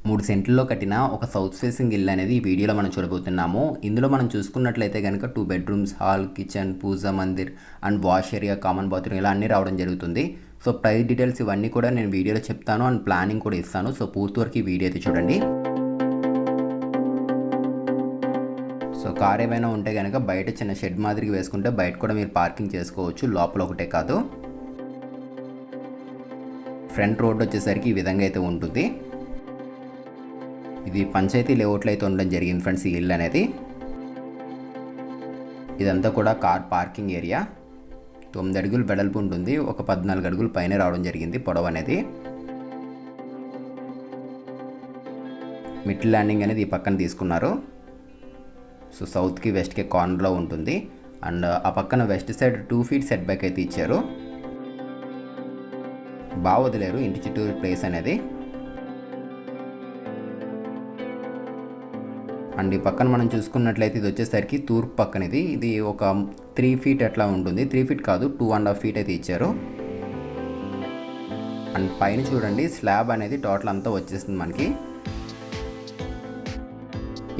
3 సెంట్లలో కట్టిన ఒక south facing ఇల్లు అనేది ఈ వీడియోలో మనం చూడబోతున్నాము. ఇందులో మనం చూసుకున్నట్లయితే కనుక 2 bedrooms, hall, kitchen, puja mandir and wash area, common bathroom ఇలా అన్నీ రావడం జరుగుతుంది. సో ప్రైస్ డీటెయిల్స్ ఇవన్నీ కూడా నేను వీడియోలో చెప్తాను అండ్ ప్లానింగ్ కూడా ఇస్తాను. సో పూర్తి వరకు ఈ వీడియో అయితే చూడండి. సో కార్ ఏమైనా ఉంటే కనుక బయట చిన్న షెడ్ మాదిరిగా వేసుకుంటే బయట కూడా మీరు పార్కింగ్ చేసుకోవచ్చు, లోపల ఒకటే కాదు. ఫ్రంట్ రోడ్ వచ్చేసరికి ఈ విధంగా అయితే ఉంటుంది. ఇది పంచాయతీ లేఅవుట్లో అయితే ఉండడం జరిగింది ఫ్రెండ్స్ ఈ ఇల్లు అనేది. ఇదంతా కూడా కార్ పార్కింగ్ ఏరియా. 9 అడుగులు వెడల్పు ఉంటుంది, ఒక 14 అడుగులు పైన రావడం జరిగింది పొడవు అనేది. మిడ్ ల్యాండింగ్ అనేది ఈ పక్కన తీసుకున్నారు. సో సౌత్కి వెస్ట్కి కార్నర్లో ఉంటుంది అండ్ ఆ పక్కన west side 2 feet set back అయితే ఇచ్చారు. బాగా వదిలేరు ఇంటి చుట్టూ ప్లేస్ అనేది. అండ్ ఈ పక్కన మనం చూసుకున్నట్లయితే ఇది వచ్చేసరికి తూర్పు పక్కన ఇది ఒక 3 ఫీట్ అట్లా ఉంటుంది. 3 ఫీట్ కాదు, 2.5 ఫీట్ అయితే ఇచ్చారు. అండ్ పైన చూడండి స్లాబ్ అనేది టోటల్ అంతా వచ్చేస్తుంది మనకి.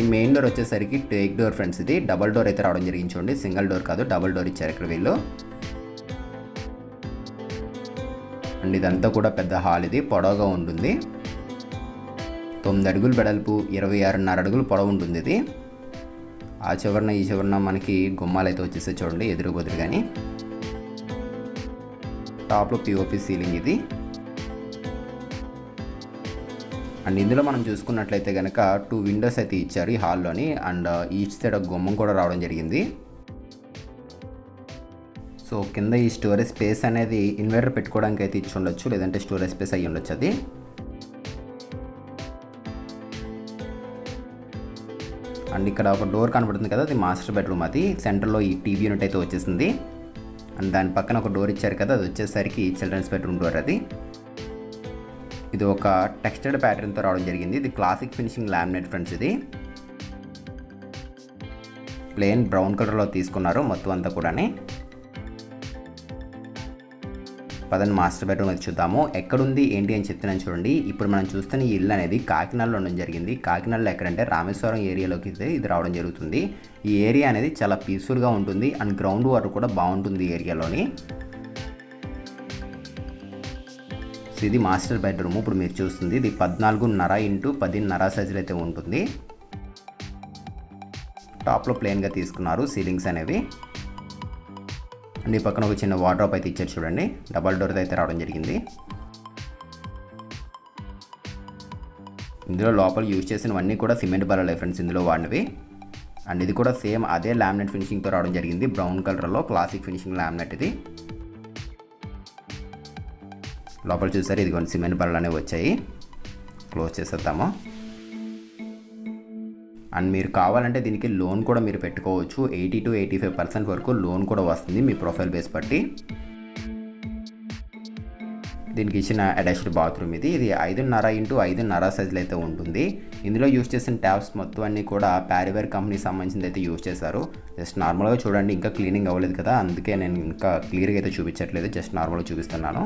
ఈ మెయిన్ డోర్ వచ్చేసరికి టేక్ డోర్ ఫ్రెండ్స్. ఇది డబల్ డోర్ అయితే రావడం జరిగింది చూడండి, సింగిల్ డోర్ కాదు డబల్ డోర్ ఇచ్చారు ఇక్కడ వీళ్ళు. అండ్ ఇదంతా కూడా పెద్ద హాల్, ఇది పొడవుగా ఉంటుంది. 9 అడుగులు వెడల్పు, 26.5 అడుగులు పొడవు ఉంటుంది ఇది. ఆ చివరన ఈ చివరన మనకి గుమ్మాలు అయితే వచ్చేసాయి చూడండి ఎదురు బదురు. కానీ టాప్లో పిఓపి సీలింగ్ ఇది. అండ్ ఇందులో మనం చూసుకున్నట్లయితే కనుక 2 విండోస్ అయితే ఇచ్చారు ఈ హాల్లోని. అండ్ ఈచ్ సైడ్ ఒక గుమ్మం కూడా రావడం జరిగింది. సో కింద ఈ స్టోరేజ్ స్పేస్ అనేది ఇన్వర్టర్ పెట్టుకోవడానికి అయితే ఇచ్చి ఉండొచ్చు, లేదంటే స్టోరేజ్ స్పేస్ అయ్యి ఉండొచ్చు అది. అండ్ ఇక్కడ ఒక డోర్ కనబడుతుంది కదా, అది మాస్టర్ బెడ్రూమ్. అది సెంటర్లో ఈ టీవీ యూనిట్ అయితే వచ్చేసింది. అండ్ దాని పక్కన ఒక డోర్ ఇచ్చారు కదా, అది వచ్చేసరికి చిల్డ్రన్స్ బెడ్రూమ్ డోర్ అది. ఇది ఒక టెక్స్చర్డ్ ప్యాటర్న్తో రావడం జరిగింది. ఇది క్లాసిక్ ఫినిషింగ్ లామినేట్ ఫ్రెండ్స్. ఇది ప్లెయిన్ బ్రౌన్ కలర్లో తీసుకున్నారు మొత్తం అంతా కూడా. పదండి మాస్టర్ బెడ్రూమ్ అయితే చూద్దాము. ఎక్కడుంది ఏంటి అని చెప్తున్నాను చూడండి. ఇప్పుడు మనం చూస్తున్న ఈ ఇల్లు అనేది కాకినాడలో ఉండడం జరిగింది. కాకినాడలో ఎక్కడంటే రామేశ్వరం ఏరియాలోకి ఇది రావడం జరుగుతుంది. ఈ ఏరియా అనేది చాలా పీస్ఫుల్గా ఉంటుంది అండ్ గ్రౌండ్ వాటర్ కూడా బాగుంటుంది ఈ ఏరియాలోని. సో ఇది మాస్టర్ బెడ్రూమ్ ఇప్పుడు మీరు చూస్తుంది. ఇది 14.5 ఇంటూ 10.5 సైజులు అయితే ఉంటుంది. టాప్లో ప్లెయిన్గా తీసుకున్నారు సీలింగ్స్ అనేవి. అండ్ ఈ పక్కన ఒక చిన్న వార్డ్రోబ్ అయితే ఇచ్చారు చూడండి, డబల్ డోర్ అయితే రావడం జరిగింది. ఇందులో లోపల యూజ్ చేసినవన్నీ కూడా సిమెంట్ బల్లలే ఫ్రెండ్స్ ఇందులో వాడినవి. అండ్ ఇది కూడా సేమ్ అదే లామినేట్ ఫినిషింగ్తో రావడం జరిగింది, బ్రౌన్ కలర్లో క్లాసిక్ ఫినిషింగ్ లామినేట్ ఇది. లోపల చూసారు ఇది కొన్ని సిమెంట్ బల్లలు అనేవి వచ్చాయి. క్లోజ్ చేసేద్దాము. అండ్ మీరు కావాలంటే దీనికి లోన్ కూడా మీరు పెట్టుకోవచ్చు. 80 to 85% వరకు లోన్ కూడా వస్తుంది మీ ప్రొఫైల్ బేస్ బట్టి. దీనికి ఇచ్చిన అటాచ్డ్ బాత్రూమ్ ఇది. ఇది 5.5 ఇంటూ 5.5 సైజులు అయితే ఉంటుంది. ఇందులో యూజ్ చేసిన ట్యాప్స్ మొత్తం అన్నీ కూడా ప్యారివేర్ కంపెనీకి సంబంధించింది అయితే యూజ్ చేశారు. జస్ట్ నార్మల్గా చూడండి, ఇంకా క్లీనింగ్ అవ్వలేదు కదా, అందుకే నేను ఇంకా క్లియర్గా అయితే చూపించట్లేదు, జస్ట్ నార్మల్గా చూపిస్తున్నాను.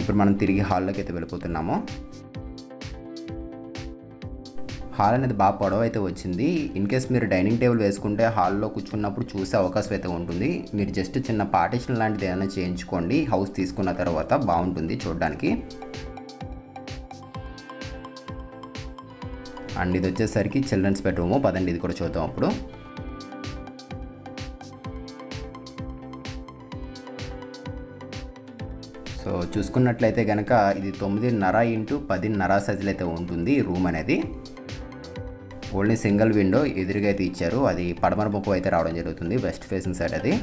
ఇప్పుడు మనం తిరిగి హాల్లోకి అయితే వెళ్ళిపోతున్నాము. హాల్ అనేది బాగా పొడవు అయితే వచ్చింది. ఇన్ కేస్ మీరు డైనింగ్ టేబుల్ వేసుకుంటే హాల్లో కూర్చున్నప్పుడు చూసే అవకాశం అయితే ఉంటుంది. మీరు జస్ట్ చిన్న పార్టీషన్ లాంటిది ఏదైనా చేయించుకోండి, హౌస్ తీసుకున్న తర్వాత బాగుంటుంది చూడడానికి. అండ్ ఇది వచ్చేసరికి చిల్డ్రన్స్ బెడ్రూమ్. పదండి ఇది కూడా చూద్దాం అప్పుడు. సో చూసుకున్నట్లయితే కనుక ఇది 9.5 ఇంటూ 10.5 సైజులు అయితే ఉంటుంది రూమ్ అనేది. ఓన్లీ సింగిల్ విండో ఎదురుగా అయితే ఇచ్చారు, అది పడమర ముఖం అయితే రావడం జరుగుతుంది, వెస్ట్ ఫేసింగ్ సైడ్ అది.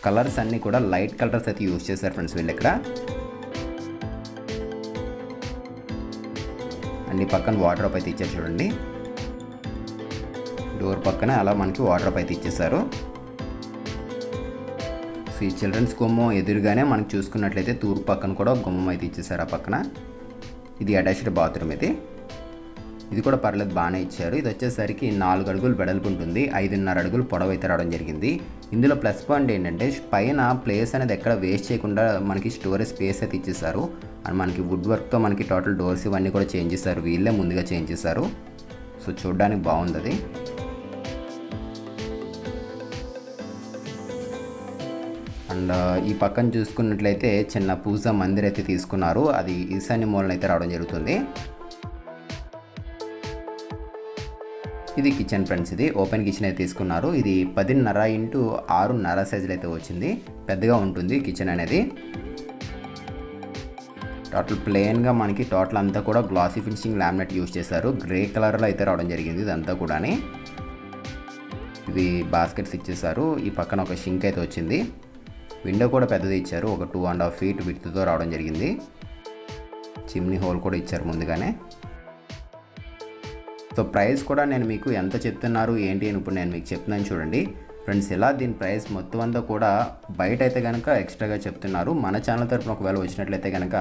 కలర్స్ అన్నీ కూడా లైట్ కలర్స్ అయితే యూజ్ చేశారు ఫ్రెండ్స్ వీళ్ళు ఇక్కడ. అండ్ ఈ పక్కన వార్డ్రోబ్ అయితే ఇచ్చారు చూడండి, డోర్ పక్కన అలా మనకి వార్డ్రోబ్ అయితే ఇచ్చేసారు. సో ఈ చిల్డ్రన్స్ గుమ్మం ఎదురుగానే మనకు చూసుకున్నట్లయితే తూర్పు పక్కన కూడా గుమ్మం అయితే ఇచ్చేసారు ఆ పక్కన. ఇది అటాచ్డ్ బాత్రూమ్ ఇది. ఇది కూడా పర్లేదు బాగానే ఇచ్చారు. ఇది వచ్చేసరికి 4 అడుగులు వెడల్పు ఉంటుంది, 5.5 అడుగులు పొడవు అయితే రావడం జరిగింది. ఇందులో ప్లస్ పాయింట్ ఏంటంటే పైన ప్లేస్ అనేది ఎక్కడ వేస్ట్ చేయకుండా మనకి స్టోరేజ్ స్పేస్ అయితే ఇచ్చేసారు. అండ్ మనకి వుడ్ వర్క్తో మనకి టోటల్ డోర్స్ ఇవన్నీ కూడా చేంజ్ చేస్తారు, వీళ్ళే ముందుగా చేంజ్ చేశారు. సో చూడడానికి బాగుంది అది. అండ్ ఈ పక్కన చూసుకున్నట్లయితే చిన్న పూజా మందిర్ అయితే తీసుకున్నారు, అది ఈశాన్య మూలన అయితే రావడం జరుగుతుంది. ఇది కిచెన్ ఫ్రెండ్స్, ఇది ఓపెన్ కిచెన్ అయితే తీసుకున్నారు. ఇది 10.5 x 6.5 సైజులు అయితే వచ్చింది, పెద్దగా ఉంటుంది కిచెన్ అనేది. టోటల్ ప్లెయిన్గా మనకి టోటల్ అంతా కూడా గ్లాసీ ఫినిషింగ్ లామినేట్ యూజ్ చేశారు, గ్రే కలర్లో అయితే రావడం జరిగింది ఇదంతా కూడా. ఇవి బాస్కెట్స్ ఇచ్చేసారు. ఈ పక్కన ఒక షింక్ అయితే వచ్చింది, విండో కూడా పెద్దది ఇచ్చారు, ఒక 2.5 feet విడ్త్తో రావడం జరిగింది. చిమ్నీ హోల్ కూడా ఇచ్చారు ముందుగానే. సో ప్రైస్ కూడా నేను మీకు ఎంత చెప్తున్నారు ఏంటి అని ఇప్పుడు నేను మీకు చెప్తున్నాను చూడండి ఫ్రెండ్స్. ఇలా దీని ప్రైస్ మొత్తం అంతా కూడా బయట అయితే కనుక ఎక్స్ట్రాగా చెప్తున్నారు. మన ఛానల్ తరపున ఒకవేళ వచ్చినట్లయితే కనుక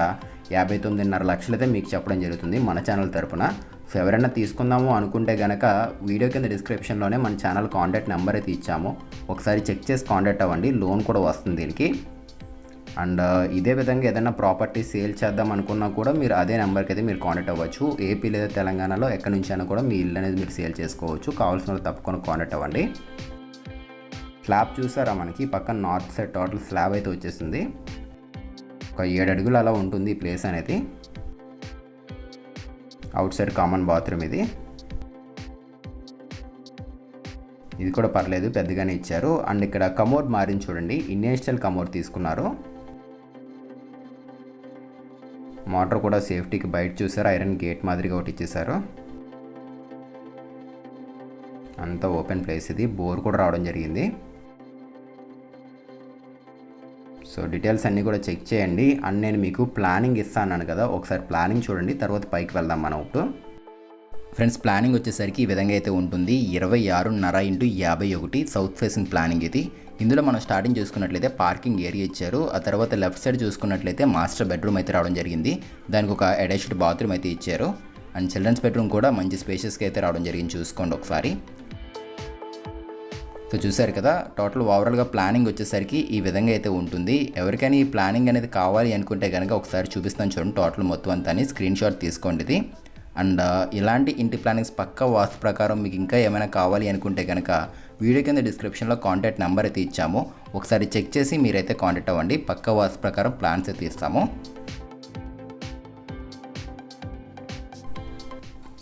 59.5 లక్షలు అయితే మీకు చెప్పడం జరుగుతుంది మన ఛానల్ తరపున. సో ఎవరైనా తీసుకుందాము అనుకుంటే కనుక వీడియో కింద డిస్క్రిప్షన్లోనే మన ఛానల్ కాంటాక్ట్ నెంబర్ అయితే ఇచ్చాము, ఒకసారి చెక్ చేసి కాంటాక్ట్ అవ్వండి, లోన్ కూడా వస్తుంది దీనికి. అండ్ ఇదే విధంగా ఏదైనా ప్రాపర్టీ సేల్ చేద్దాం అనుకున్నా కూడా మీరు అదే నెంబర్కి అయితే మీరు కాంటాక్ట్ అవ్వచ్చు. ఏపీ లేదా తెలంగాణలో ఎక్కడి నుంచి అయినా కూడా మీ ఇల్లు అనేది మీరు సేల్ చేసుకోవచ్చు. కావాల్సిన వాళ్ళు తప్పకుండా కాంటాక్ట్ అవ్వండి. స్లాబ్ చూసారా, మనకి పక్కన నార్త్ సైడ్ టోటల్ స్లాబ్ అయితే వచ్చేసింది. ఒక 7 అడుగులు అలా ఉంటుంది ఈ ప్లేస్ అనేది. అవుట్ సైడ్ కామన్ బాత్రూమ్ ఇది. ఇది కూడా పర్లేదు, పెద్దగానే ఇచ్చారు. అండ్ ఇక్కడ కమోడ్ మారింది చూడండి, ఇండియన్ స్టైల్ కమోడ్ తీసుకున్నారు. మోటార్ కూడా సేఫ్టీకి బయట చూసారు, ఐరన్ గేట్ మాదిరిగా ఒకటి ఇచ్చేసారు. అంతా ఓపెన్ ప్లేస్ ఇది. బోర్ కూడా రావడం జరిగింది. సో డీటెయిల్స్ అన్నీ కూడా చెక్ చేయండి. అండ్ నేను మీకు ప్లానింగ్ ఇస్తాను కదా, ఒకసారి ప్లానింగ్ చూడండి, తర్వాత పైకి వెళ్దాం మనం ఇప్పుడు. ఫ్రెండ్స్ ప్లానింగ్ వచ్చేసరికి ఈ విధంగా అయితే ఉంటుంది. 26.5 x 51 సౌత్ ఫేసింగ్ ప్లానింగ్ ఇది. ఇందులో మనం స్టార్టింగ్ చూసుకున్నట్లయితే పార్కింగ్ ఏరియా ఇచ్చారు. ఆ తర్వాత లెఫ్ట్ సైడ్ చూసుకున్నట్లయితే మాస్టర్ బెడ్రూమ్ అయితే రావడం జరిగింది, దానికి ఒక అటాచ్డ్ బాత్రూమ్ అయితే ఇచ్చారు. అండ్ చిల్డ్రన్స్ బెడ్రూమ్ కూడా మంచి స్పేషియస్గా అయితే రావడం జరిగింది, చూసుకోండి ఒకసారి. సో చూసారు కదా, టోటల్ ఓవరాల్గా ప్లానింగ్ వచ్చేసరికి ఈ విధంగా అయితే ఉంటుంది. ఎవరికైనా ఈ ప్లానింగ్ అనేది కావాలి అనుకుంటే కనుక ఒకసారి చూపిస్తాను చూడండి, టోటల్ మొత్తం అంతా స్క్రీన్ షాట్ తీసుకోండి ఇది. అండ్ ఇలాంటి ఇంటి ప్లానింగ్స్ పక్కా వాస్తు ప్రకారం మీకు ఇంకా ఏమైనా కావాలి అనుకుంటే కనుక వీడియో కింద డిస్క్రిప్షన్లో కాంటాక్ట్ నెంబర్ అయితే ఇచ్చాము, ఒకసారి చెక్ చేసి మీరైతే కాంటాక్ట్ అవ్వండి. పక్కా వాస్తు ప్రకారం ప్లాన్స్ అయితే ఇస్తాము.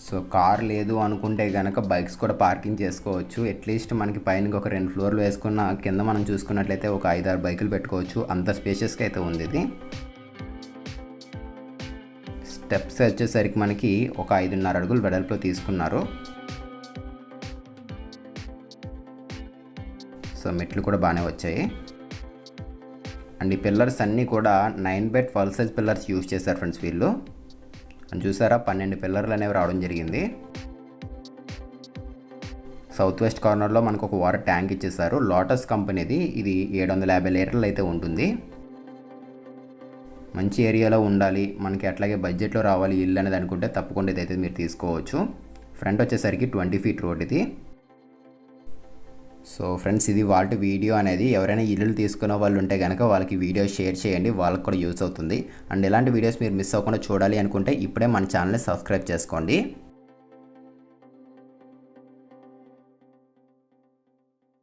సో కార్ లేదు అనుకుంటే కనుక బైక్స్ కూడా పార్కింగ్ చేసుకోవచ్చు. అట్లీస్ట్ మనకి పైన ఒక 2 ఫ్లోర్లు వేసుకున్న కింద మనం చూసుకున్నట్లయితే ఒక 5-6 బైకులు పెట్టుకోవచ్చు, అంత స్పేషియస్గా అయితే ఉంది ఇది. స్టెప్స్ వచ్చేసరికి మనకి ఒక 5.5 అడుగులు వెడల్పులో తీసుకున్నారు. సో మెట్లు కూడా బాగానే వచ్చాయి. అండ్ ఈ పిల్లర్స్ అన్నీ కూడా 9x12 సైజ్ పిల్లర్స్ యూజ్ చేశారు ఫ్రెండ్స్ వీళ్ళు. అని చూసారా, 12 పిల్లర్లు అనేవి రావడం జరిగింది. సౌత్ వెస్ట్ కార్నర్లో మనకు ఒక వాటర్ ట్యాంక్ ఇచ్చేసారు, లోటస్ కంపెనీది. ఇది 750 లీటర్లు అయితే ఉంటుంది. మంచి ఏరియాలో ఉండాలి మనకి, అట్లాగే బడ్జెట్లో రావాలి ఇల్లు అనేది అనుకుంటే తప్పకుండా ఇదైతే మీరు తీసుకోవచ్చు. ఫ్రంట్ వచ్చేసరికి 20 feet రోడ్ ఇది. సో ఫ్రెండ్స్ ఇది వాళ్ళ వీడియో అనేది. ఎవరైనా ఇల్లులు తీసుకునే వాళ్ళు ఉంటే కనుక వాళ్ళకి వీడియో షేర్ చేయండి, వాళ్ళకి కూడా యూస్ అవుతుంది. అండ్ ఇలాంటి వీడియోస్ మీరు మిస్ అవ్వకుండా చూడాలి అనుకుంటే ఇప్పుడే మన ఛానల్ని సబ్స్క్రైబ్ చేసుకోండి.